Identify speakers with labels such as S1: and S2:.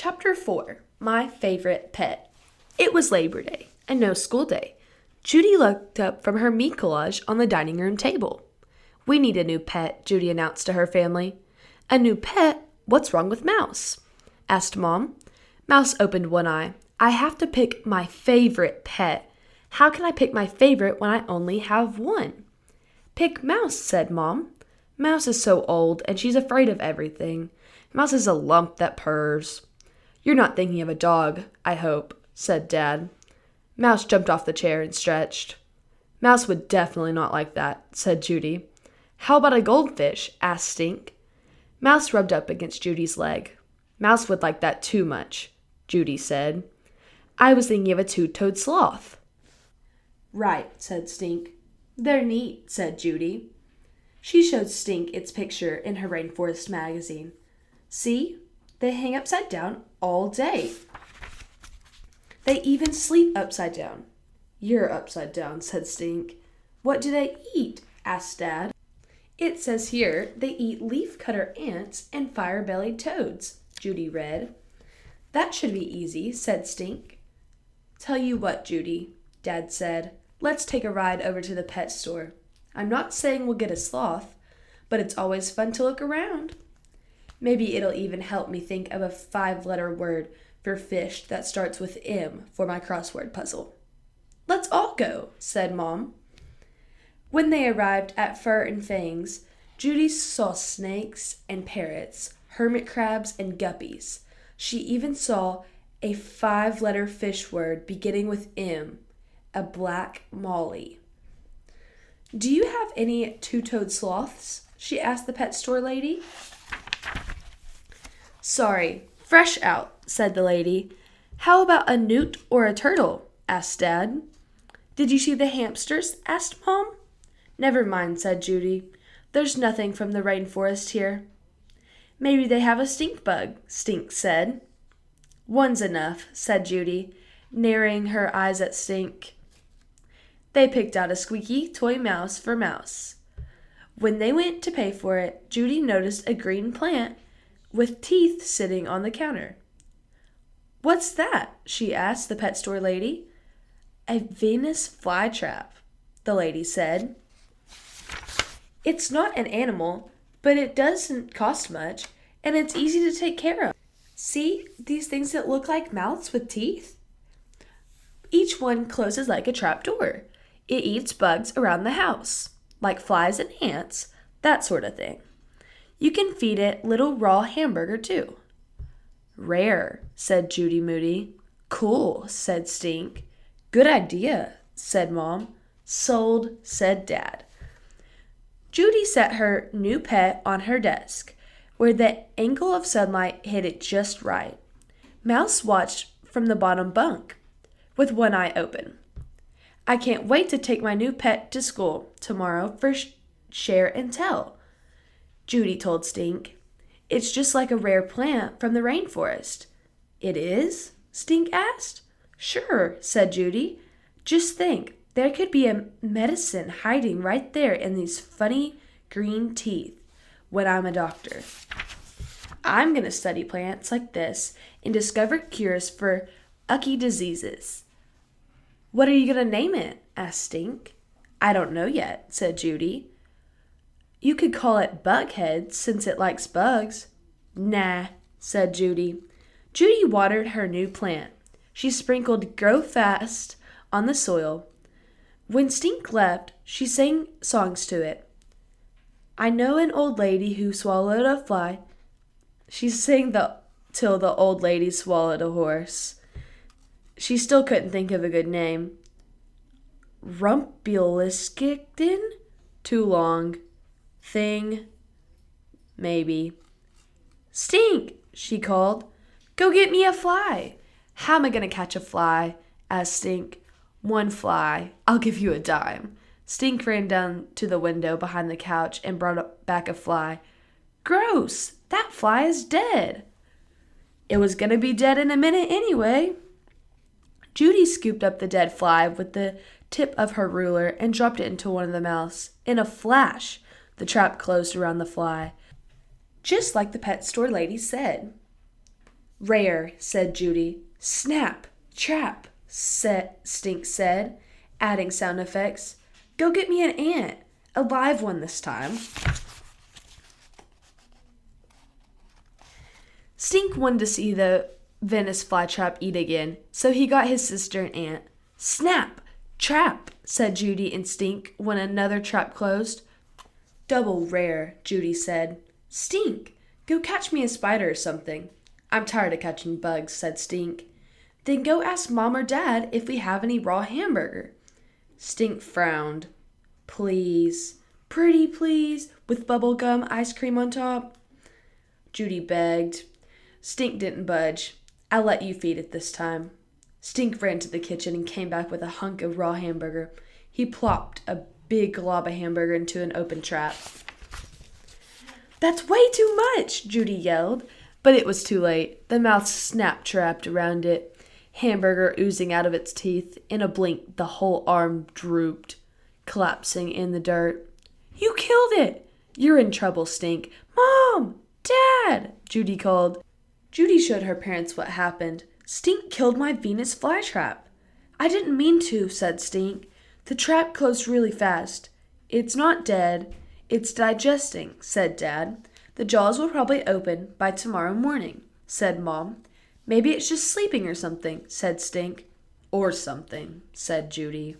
S1: Chapter 4, My Favorite Pet. It was Labor Day, and no school day. Judy looked up from her meat collage on the dining room table. "We need a new pet," Judy announced to her family. "A new pet? What's wrong with Mouse?" asked Mom. Mouse opened one eye. "I have to pick my favorite pet. How can I pick my favorite when I only have one?" "Pick Mouse," said Mom. "Mouse is so old, and she's afraid of everything. Mouse is a lump that purrs." "You're not thinking of a dog, I hope," said Dad. Mouse jumped off the chair and stretched. "Mouse would definitely not like that," said Judy. "How about a goldfish?" asked Stink. Mouse rubbed up against Judy's leg. "Mouse would like that too much," Judy said. "I was thinking of a two-toed sloth." "Right," said Stink. "They're neat," said Judy. She showed Stink its picture in her Rainforest magazine. "See? They hang upside down all day. They even sleep upside down." "You're upside down," said Stink. "What do they eat?" asked Dad. "It says here they eat leafcutter ants and fire-bellied toads," Judy read. "That should be easy," said Stink. "Tell you what, Judy," Dad said. "Let's take a ride over to the pet store. I'm not saying we'll get a sloth, but it's always fun to look around. Maybe it'll even help me think of a 5-letter word for fish that starts with M for my crossword puzzle." "Let's all go," said Mom. When they arrived at Fur and Fangs, Judy saw snakes and parrots, hermit crabs and guppies. She even saw a 5-letter fish word beginning with M, a black molly. "Do you have any two-toed sloths?" she asked the pet store lady. "Sorry, fresh out," said the lady. "How about a newt or a turtle?" asked Dad. "Did you see the hamsters?" asked Mom. "Never mind," said Judy. "There's nothing from the rainforest here." "Maybe they have a stink bug," Stink said. "One's enough," said Judy, narrowing her eyes at Stink. They picked out a squeaky toy mouse for Mouse. When they went to pay for it, Judy noticed a green plant with teeth sitting on the counter. "What's that?" she asked the pet store lady. "A Venus flytrap," the lady said. "It's not an animal, but it doesn't cost much, and it's easy to take care of. See these things that look like mouths with teeth? Each one closes like a trap door. It eats bugs around the house, like flies and ants, that sort of thing. You can feed it little raw hamburger too." "Rare," said Judy Moody. "Cool," said Stink. "Good idea," said Mom. "Sold," said Dad. Judy set her new pet on her desk, where the angle of sunlight hit it just right. Mouse watched from the bottom bunk, with one eye open. "I can't wait to take my new pet to school tomorrow for share and tell," Judy told Stink. "It's just like a rare plant from the rainforest." "It is?" Stink asked. "Sure," said Judy. "Just think, there could be a medicine hiding right there in these funny green teeth when I'm a doctor. I'm going to study plants like this and discover cures for ucky diseases." "What are you going to name it?" asked Stink. "I don't know yet," said Judy. "You could call it Bughead since it likes bugs." "Nah," said Judy. Judy watered her new plant. She sprinkled Grow Fast on the soil. When Stink left, she sang songs to it. "I know an old lady who swallowed a fly." She sang till the old lady swallowed a horse. She still couldn't think of a good name. Rumpeliskitten? Too long. Thing? Maybe. "Stink!" she called. "Go get me a fly." "How am I going to catch a fly?" asked Stink. "One fly. I'll give you a dime." Stink ran down to the window behind the couch and brought back a fly. "Gross! That fly is dead." "It was going to be dead in a minute anyway." Judy scooped up the dead fly with the tip of her ruler and dropped it into one of the mouths. In a flash, the trap closed around the fly, just like the pet store lady said. Rare, said Judy. Snap, trap, Stink said, adding sound effects. Go get me an ant, a live one this time. Stink wanted to see the Venice flytrap eat again, so he got his sister an ant. Snap, trap, said Judy and Stink when another trap closed. Double rare, Judy said. Stink, go catch me a spider or something. I'm tired of catching bugs, said Stink. Then go ask Mom or Dad if we have any raw hamburger. Stink frowned. Please, pretty please, with bubblegum ice cream on top. Judy begged. Stink didn't budge. I'll let you feed it this time. Stink ran to the kitchen and came back with a hunk of raw hamburger. He plopped a big glob of hamburger into an open trap. That's way too much, Judy yelled, but it was too late. The mouth snap-trapped around it, hamburger oozing out of its teeth. In a blink, the whole arm drooped, collapsing in the dirt. You killed it! You're in trouble, Stink. Mom! Dad! Judy called. Judy showed her parents what happened. Stink killed my Venus flytrap. I didn't mean to, said Stink. The trap closed really fast. It's not dead. It's digesting, said Dad. The jaws will probably open by tomorrow morning, said Mom. Maybe it's just sleeping or something, said Stink. Or something, said Judy.